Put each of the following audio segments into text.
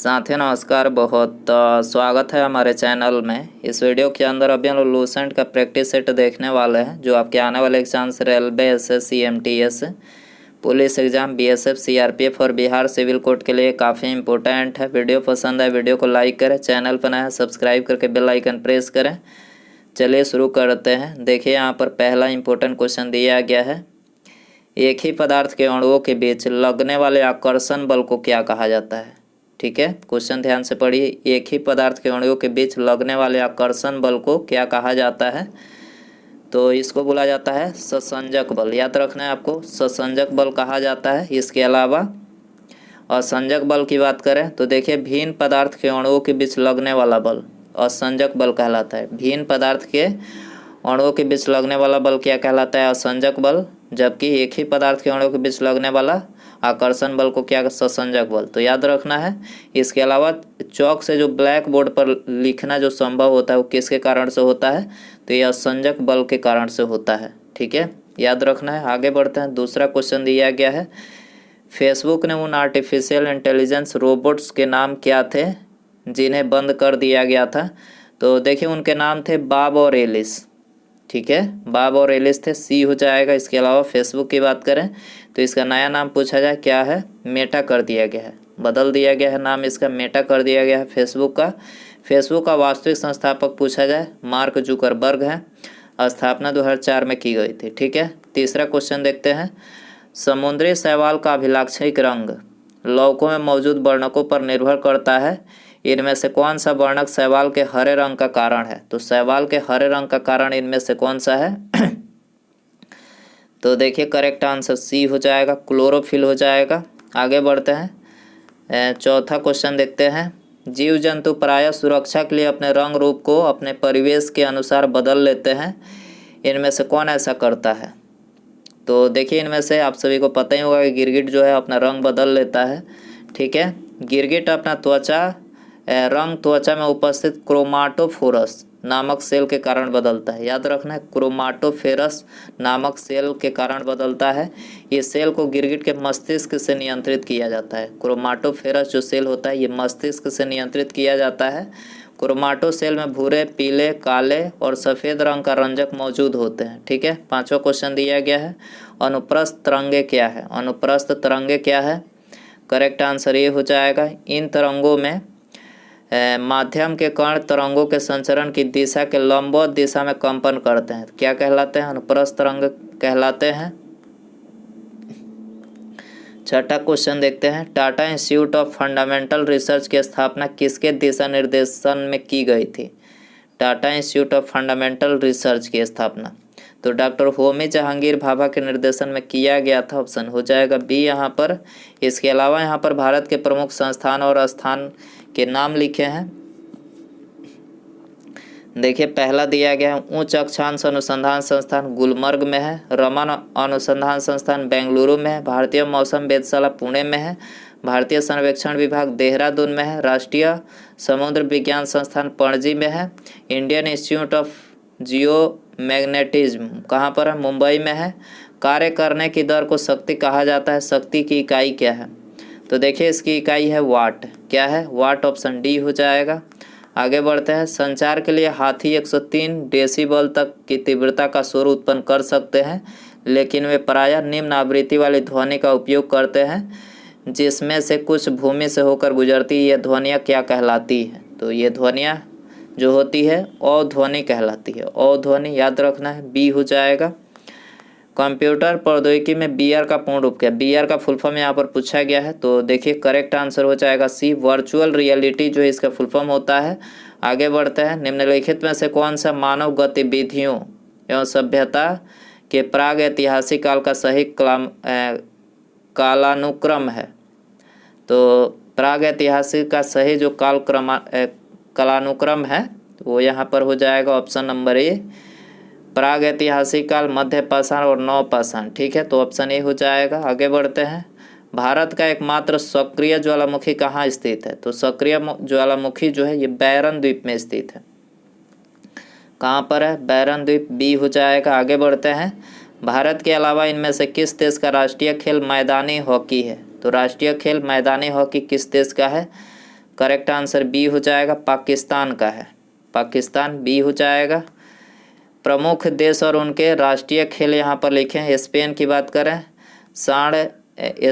साथियों नमस्कार। बहुत स्वागत है हमारे चैनल में। इस वीडियो के अंदर अभी हम लोग लूसेंट का प्रैक्टिस सेट देखने वाले हैं, जो आपके आने वाले exams railway, SSC, MTS, police exam, BSF, CRPF और बिहार सिविल कोर्ट के लिए काफ़ी इंपॉर्टेंट है। वीडियो पसंद आए वीडियो को लाइक करें, चैनल पर नया है सब्सक्राइब करके बेल आइकन प्रेस करें। चलिए शुरू करते हैं। देखिए यहाँ पर पहला इंपॉर्टेंट क्वेश्चन दिया गया है, एक ही पदार्थ के अणुओं के बीच लगने वाले आकर्षण बल को क्या कहा जाता है। ठीक है, क्वेश्चन ध्यान से पढ़िए। एक ही पदार्थ के अणुओं के बीच लगने वाले आकर्षण बल को क्या कहा जाता है, तो इसको बोला जाता है ससंजक बल। याद रखना है आपको, ससंजक बल कहा जाता है। इसके अलावा असंजक बल की बात करें तो देखिए, भिन्न पदार्थ के अणुओं के बीच लगने वाला बल असंजक बल कहलाता है। भिन्न पदार्थ के अणुओं के बीच लगने वाला बल क्या कहलाता है, असंजक बल। जबकि एक ही पदार्थ के अणुओं के बीच लगने वाला आकर्षण बल को क्या, ससंजक बल। तो याद रखना है। इसके अलावा चौक से जो ब्लैक बोर्ड पर लिखना जो संभव होता है वो किसके कारण से होता है, तो ये असंजक बल के कारण से होता है। ठीक है, याद रखना है। आगे बढ़ते हैं। दूसरा क्वेश्चन दिया गया है, फेसबुक ने उन आर्टिफिशियल इंटेलिजेंस रोबोट्स के नाम क्या थे जिन्हें बंद कर दिया गया था। तो देखिए उनके नाम थे बाब और एलिस। ठीक है, बाब और एलिस थे, सी हो जाएगा। इसके अलावा फेसबुक की बात करें तो इसका नया नाम पूछा जाए क्या है, मेटा कर दिया गया है, बदल दिया गया है नाम इसका, मेटा कर दिया गया है फेसबुक का। फेसबुक का वास्तविक संस्थापक पूछा जाए, मार्क जुकरबर्ग है। स्थापना 2004 में की गई थी। ठीक है, तीसरा क्वेश्चन देखते हैं, समुद्री शैवाल का अभिलाक्षणिक रंग लौकों में मौजूद वर्णकों पर निर्भर करता है। इनमें से कौन सा वर्णक शैवाल के हरे रंग का कारण है। तो शैवाल के हरे रंग का कारण इनमें से कौन सा है तो देखिए करेक्ट आंसर सी हो जाएगा, क्लोरोफिल हो जाएगा। आगे बढ़ते हैं। चौथा क्वेश्चन देखते हैं, जीव जंतु प्रायः सुरक्षा के लिए अपने रंग रूप को अपने परिवेश के अनुसार बदल लेते हैं। इनमें से कौन ऐसा करता है। तो देखिए इनमें से आप सभी को पता ही होगा कि गिरगिट जो है अपना रंग बदल लेता है। ठीक है, गिरगिट अपना रंग त्वचा में उपस्थित क्रोमाटोफोरस नामक सेल के कारण बदलता है। याद रखना है, क्रोमाटोफोरस नामक सेल के कारण बदलता है। ये सेल को गिरगिट के मस्तिष्क से नियंत्रित किया जाता है। क्रोमाटोफोरस जो सेल होता है ये मस्तिष्क से नियंत्रित किया जाता है। क्रोमाटो सेल में भूरे, पीले, काले और सफ़ेद रंग का रंजक मौजूद होते हैं। ठीक है, पांचवा क्वेश्चन दिया गया है, अनुप्रस्थ तरंगे क्या है। अनुप्रस्थ तरंगे क्या है, करेक्ट आंसर ये हो जाएगा, इन तरंगों में माध्यम के कण तरंगों के संचरण की दिशा के लंबवत दिशा में कंपन करते हैं। क्या कहलाते हैं, अनुप्रस्थ तरंग कहलाते हैं। छठा क्वेश्चन देखते हैं, Tata institute of fundamental research की स्थापना किसके दिशा निर्देशन में की गई थी। Tata institute of fundamental research की स्थापना तो डॉक्टर होमी जहांगीर भाभा के निर्देशन में किया गया था। ऑप्शन हो जाएगा बी यहाँ पर। इसके अलावा यहाँ पर भारत के प्रमुख संस्थान और स्थान के नाम लिखे हैं। देखिए पहला दिया गया है, उच्च अक्षांश अनुसंधान संस्थान गुलमर्ग में है, रमन अनुसंधान संस्थान बेंगलुरु में है, भारतीय मौसम वेधशाला पुणे में है, भारतीय सर्वेक्षण विभाग देहरादून में है, राष्ट्रीय समुद्र विज्ञान संस्थान पणजी में है, Indian institute of geo magnetism कहाँ पर है, मुंबई में है। कार्य करने की दर को शक्ति कहा जाता है। शक्ति की इकाई क्या है, तो देखिए इसकी इकाई है वाट। क्या है, वाट। ऑप्शन डी हो जाएगा। आगे बढ़ते हैं, संचार के लिए हाथी 103 डेसिबल तक की तीव्रता का शोर उत्पन्न कर सकते हैं, लेकिन वे प्रायः निम्न आवृत्ति वाली ध्वनि का उपयोग करते हैं, जिसमें से कुछ भूमि से होकर गुजरती। ये ध्वनियाँ क्या कहलाती हैं, तो ये ध्वनियाँ जो होती है अध्वनि कहलाती है। अध्वनि याद रखना है, बी हो जाएगा। कंप्यूटर प्रौद्योगिकी में बीआर का पूर्ण रूप क्या, बीआर का फुल फॉर्म यहाँ पर पूछा गया है। तो देखिए करेक्ट आंसर हो जाएगा सी, वर्चुअल रियलिटी जो है इसका फुल फॉर्म होता है। आगे बढ़ते हैं, निम्नलिखित में से कौन सा मानव गतिविधियों एवं सभ्यता के प्राग ऐतिहासिक काल का सही कालानुक्रम है। तो प्राग ऐतिहासिक का सही जो कालानुक्रम है वो यहाँ पर हो जाएगा ऑप्शन नंबर ए, प्राग ऐतिहासिक काल, मध्य पाषाण और नवपाषाण। ठीक है, तो ऑप्शन ए हो जाएगा। आगे बढ़ते हैं, भारत का एकमात्र सक्रिय ज्वालामुखी कहाँ स्थित है। तो सक्रिय ज्वालामुखी जो है ये बैरन द्वीप में स्थित है। कहाँ पर है, बैरन द्वीप, बी हो जाएगा। आगे बढ़ते हैं, भारत के अलावा इनमें से किस देश का राष्ट्रीय खेल मैदानी हॉकी है। तो राष्ट्रीय खेल मैदानी हॉकी किस देश का है, करेक्ट आंसर बी हो जाएगा, पाकिस्तान का है, पाकिस्तान बी हो जाएगा। प्रमुख देश और उनके राष्ट्रीय खेल यहाँ पर लिखे हैं। स्पेन की बात करें,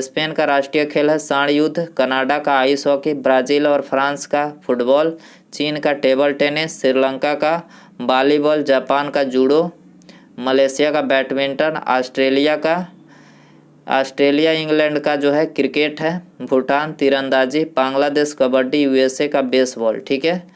स्पेन का राष्ट्रीय खेल है सांड युद्ध, कनाडा का आइस हॉकी, ब्राज़ील और फ्रांस का फुटबॉल, चीन का टेबल टेनिस, श्रीलंका का वॉलीबॉल, जापान का जूडो, मलेशिया का बैडमिंटन, ऑस्ट्रेलिया इंग्लैंड का जो है क्रिकेट है, भूटान तीरंदाजी, बांग्लादेश कबड्डी, यूएसए का बेसबॉल। ठीक है,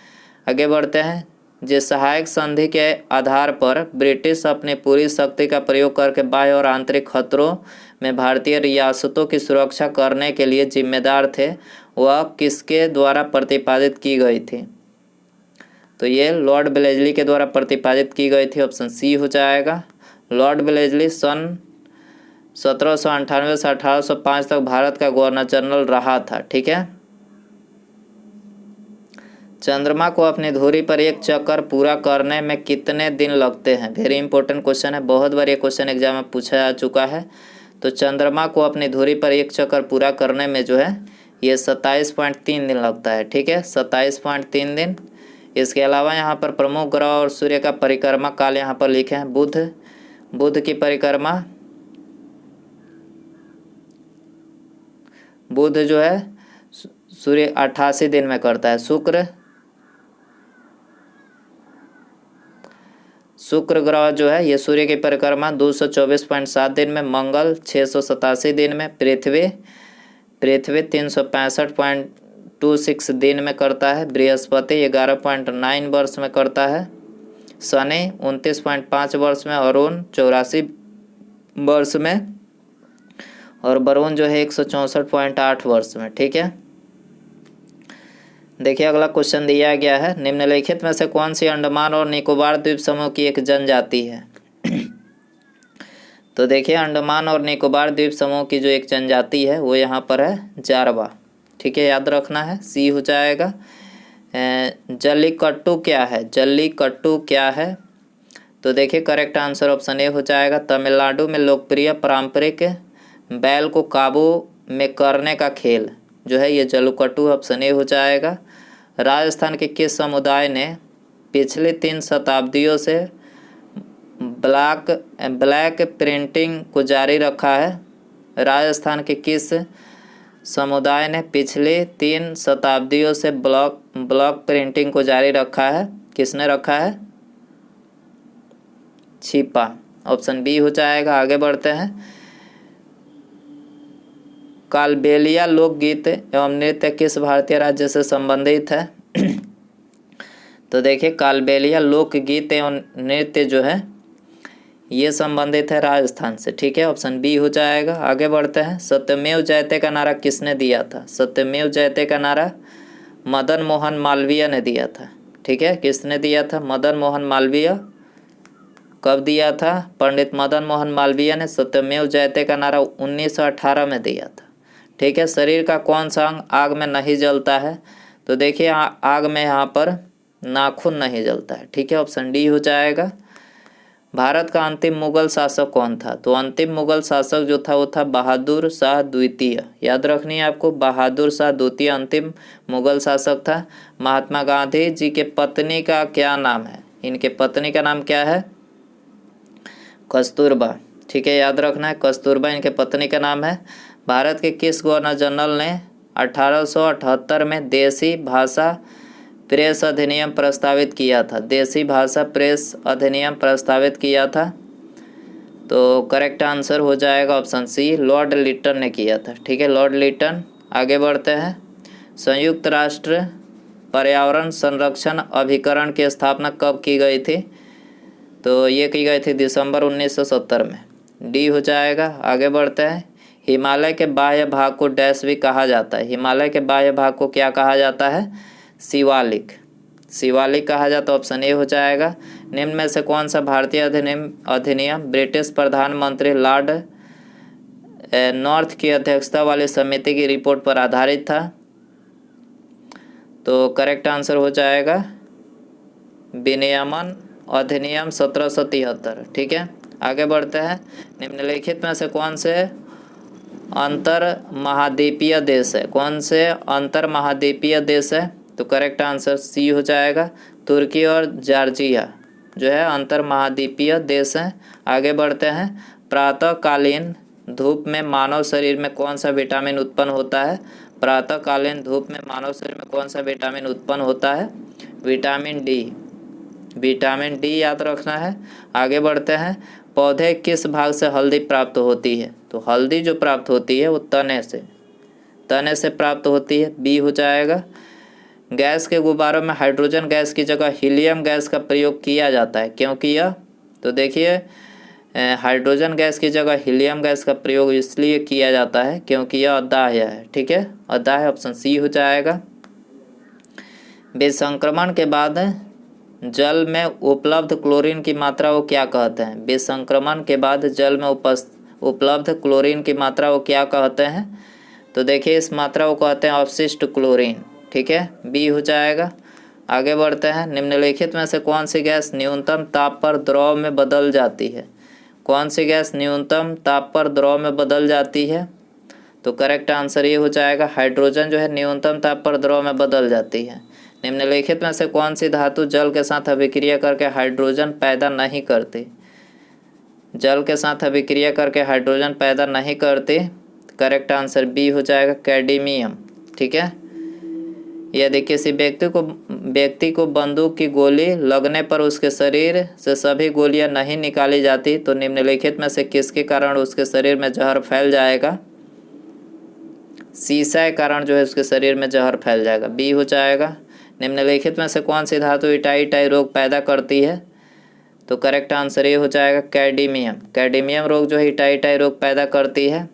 आगे बढ़ते हैं। जिस सहायक संधि के आधार पर ब्रिटिश अपनी पूरी शक्ति का प्रयोग करके बाह्य और आंतरिक खतरों में भारतीय रियासतों की सुरक्षा करने के लिए जिम्मेदार थे, वह किसके द्वारा प्रतिपादित की गई थी? तो ये लॉर्ड वेलेस्ली के द्वारा प्रतिपादित की गई थी, ऑप्शन सी हो जाएगा। लॉर्ड वेलेस्ली सन 1798 से 1805 तक भारत का गवर्नर जनरल रहा था। ठीक है, चंद्रमा को अपनी धुरी पर एक चक्कर पूरा करने में कितने दिन लगते हैं? वेरी इंपॉर्टेंट क्वेश्चन है, बहुत बार ये क्वेश्चन एग्जाम में पूछा जा चुका है। तो चंद्रमा को अपनी धुरी पर एक चक्कर पूरा करने में जो है ये 27.3 दिन लगता है। ठीक है, 27.3 दिन। इसके अलावा यहाँ पर प्रमुख ग्रह और सूर्य का परिक्रमा काल यहाँ पर लिखे हैं। बुध की परिक्रमा, बुध जो है सूर्य 88 दिन में करता है। शुक्र ग्रह जो है ये सूर्य की परिक्रमा 224.7 दिन में, मंगल 687 दिन में, पृथ्वी 365.26 दिन में करता है, बृहस्पति 11.9 वर्ष में करता है, शनि 29.5 वर्ष में, अरुण 84 वर्ष में और वरुण जो है 164.8 वर्ष में। ठीक है, देखिए अगला क्वेश्चन दिया गया है, निम्नलिखित में से कौन सी अंडमान और निकोबार द्वीप समूह की एक जनजाति है? तो देखिए अंडमान और निकोबार द्वीप समूह की जो एक जनजाति है वो यहाँ पर है जारवा। ठीक है, याद रखना है, सी हो जाएगा। जल्लीकट्टू क्या है? जल्लीकट्टू क्या है? तो देखिए करेक्ट आंसर ऑप्शन ए हो जाएगा। तमिलनाडु में लोकप्रिय पारंपरिक बैल को काबू में करने का खेल जो है ये जल्लीकट्टू, ऑप्शन ए हो जाएगा। राजस्थान के किस समुदाय ने पिछले 3 शताब्दियों से ब्लैक प्रिंटिंग को जारी रखा है? राजस्थान के किस समुदाय ने पिछले 3 शताब्दियों से ब्लॉक प्रिंटिंग को जारी रखा है? किसने रखा है? छिपा, ऑप्शन बी हो जाएगा। आगे बढ़ते हैं। कालबेलिया लोकगीत एवं नृत्य किस भारतीय राज्य से संबंधित है? तो देखिए कालबेलिया लोकगीत एवं नृत्य जो है ये संबंधित है राजस्थान से। ठीक है, ऑप्शन बी हो जाएगा। आगे बढ़ते हैं। सत्यमेव जयते का नारा किसने दिया था? सत्यमेव जयते का नारा मदन मोहन मालवीय ने दिया था। ठीक है, किसने दिया था? मदन मोहन मालवीय। कब दिया था? पंडित मदन मोहन मालवीय ने सत्यमेव जयते का नारा 1918 में दिया था। ठीक है, शरीर का कौन सा अंग आग में नहीं जलता है? तो देखिए आग में यहाँ पर नाखून नहीं जलता है। ठीक है, ऑप्शन डी हो जाएगा। भारत का अंतिम मुगल शासक कौन था? तो अंतिम मुगल शासक जो था वो था बहादुर शाह द्वितीय। याद रखनी है आपको, बहादुर शाह द्वितीय अंतिम मुगल शासक था। महात्मा गांधी जी के पत्नी का क्या नाम है? इनके पत्नी का नाम क्या है? कस्तूरबा। ठीक है, याद रखना है, कस्तूरबा इनके पत्नी का नाम है। भारत के किस गवर्नर जनरल ने 1878 में देसी भाषा प्रेस अधिनियम प्रस्तावित किया था? देसी भाषा प्रेस अधिनियम प्रस्तावित किया था। तो करेक्ट आंसर हो जाएगा ऑप्शन सी, लॉर्ड लिटन ने किया था। ठीक है, लॉर्ड लिटन। आगे बढ़ते हैं। संयुक्त राष्ट्र पर्यावरण संरक्षण अभिकरण की स्थापना कब की गई थी? तो ये की गई थी दिसंबर 1970 में। डी हो जाएगा। आगे बढ़ते हैं। हिमालय के बाह्य भाग को डैश भी कहा जाता है? हिमालय के बाह्य भाग को क्या कहा जाता है? शिवालिक। शिवालिक कहा जाता है, ऑप्शन ए हो जाएगा। निम्न में से कौन सा भारतीय अधिनियम ब्रिटिश प्रधानमंत्री लॉर्ड नॉर्थ की अध्यक्षता वाली समिति की रिपोर्ट पर आधारित था? तो करेक्ट आंसर हो जाएगा विनियमन अधिनियम 1773। ठीक है, आगे बढ़ते हैं। निम्नलिखित में से कौन से अंतर महाद्वीपीय देश है? कौन से अंतर महाद्वीपीय देश है? तो करेक्ट आंसर सी हो जाएगा, तुर्की और जॉर्जिया जो है अंतर महाद्वीपीय देश हैं। आगे बढ़ते हैं। प्रातःकालीन धूप में मानव शरीर में कौन सा विटामिन उत्पन्न होता है? प्रातःकालीन धूप में मानव शरीर में कौन सा विटामिन उत्पन्न होता है? Vitamin D. विटामिन डी याद रखना है। आगे बढ़ते हैं। पौधे किस भाग से हल्दी प्राप्त होती है? तो हल्दी जो प्राप्त होती है वो तने से प्राप्त होती है, बी हो जाएगा। गैस के गुब्बारों में हाइड्रोजन गैस की जगह हीलियम गैस का प्रयोग किया जाता है, क्यों किया? तो देखिए हाइड्रोजन गैस की जगह हीलियम गैस का प्रयोग इसलिए किया जाता है क्योंकि यह अदाह्य है। ठीक है, अदाह्य ऑप्शन सी हो जाएगा। विसंक्रमण के बाद जल में उपलब्ध क्लोरीन की मात्रा को क्या कहते हैं? विसंक्रमण के बाद जल में उपलब्ध क्लोरीन की मात्रा को क्या कहते हैं? तो देखिए इस मात्रा को कहते हैं अवशिष्ट क्लोरीन। ठीक है, बी हो जाएगा। आगे बढ़ते हैं। निम्नलिखित में से कौन सी गैस न्यूनतम ताप पर द्रव में बदल जाती है? कौन सी गैस न्यूनतम ताप पर द्रव में बदल जाती है? तो करेक्ट आंसर ये हो जाएगा, हाइड्रोजन जो है न्यूनतम ताप पर द्रव में बदल जाती है। निम्नलिखित में से कौन सी धातु जल के साथ अभिक्रिया करके हाइड्रोजन पैदा नहीं करती? जल के साथ अभिक्रिया करके हाइड्रोजन पैदा नहीं करती। करेक्ट आंसर बी हो जाएगा, कैडमियम। ठीक है, यदि किसी व्यक्ति को बंदूक की गोली लगने पर उसके शरीर से सभी गोलियां नहीं निकाली जाती तो निम्नलिखित में से किसके कारण उसके शरीर में जहर फैल जाएगा? शीशा के कारण जो है उसके शरीर में जहर फैल जाएगा, बी हो जाएगा। निम्नलिखित में से कौन सी धातु इटाई रोग पैदा करती है? तो करेक्ट आंसर ये हो जाएगा, कैडमियम। कैडमियम रोग जो है इटाई रोग पैदा करती है।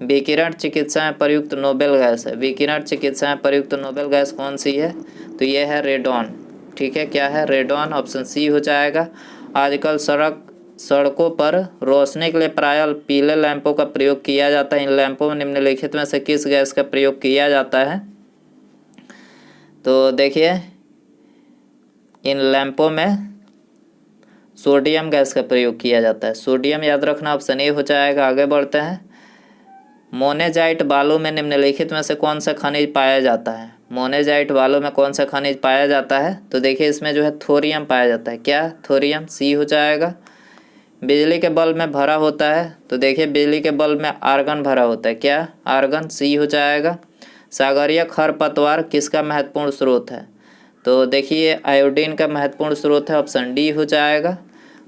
विकिरण चिकित्सा में प्रयुक्त नोबेल गैस है। विकिरण चिकित्सा में प्रयुक्त नोबेल गैस कौन सी है? तो ये है रेडॉन। ठीक है, क्या है? रेडॉन, ऑप्शन सी हो जाएगा। आजकल सड़कों पर रोशनी के लिए प्रायः पीले लैंपों का प्रयोग किया जाता है। इन लैंपों में निम्नलिखित में से किस गैस का प्रयोग किया जाता है? तो देखिए इन लैंपों में सोडियम गैस का प्रयोग किया जाता है। सोडियम याद रखना, ऑप्शन ए हो जाएगा। आगे बढ़ते हैं। मोनेजाइट बालू में निम्नलिखित में से कौन सा खनिज पाया जाता है? मोनेजाइट बालू में कौन सा खनिज पाया जाता है? तो देखिए इसमें जो है थोरियम पाया जाता है। क्या? थोरियम, सी हो जाएगा। बिजली के बल्ब में भरा होता है, तो देखिए बिजली के बल्ब में आर्गन भरा होता है। क्या? आर्गन, सी हो जाएगा। सागरीय खरपतवार किसका महत्वपूर्ण स्रोत है? तो देखिए आयोडीन का महत्वपूर्ण स्रोत है, ऑप्शन डी हो जाएगा।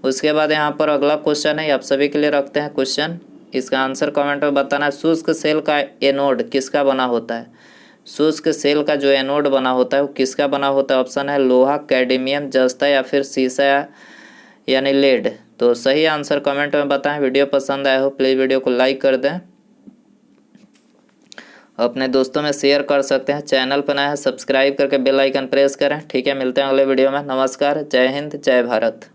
उसके बाद यहाँ पर अगला क्वेश्चन है, आप सभी के लिए रखते हैं क्वेश्चन, इसका आंसर कमेंट में बताना है। शुष्क सेल का एनोड किसका बना होता है? शुष्क सेल का जो एनोड बना होता है वो किसका बना होता है? ऑप्शन है लोहा, कैडमियम, जस्ता या फिर शीशा यानी लेड। तो सही आंसर कमेंट में बताएं। वीडियो पसंद आया हो प्लीज़ वीडियो को लाइक कर दें, अपने दोस्तों में शेयर कर सकते हैं। चैनल पर नया है सब्सक्राइब करके बेल आइकन प्रेस करें। ठीक है, मिलते हैं अगले वीडियो में। नमस्कार, जय हिंद, जय भारत।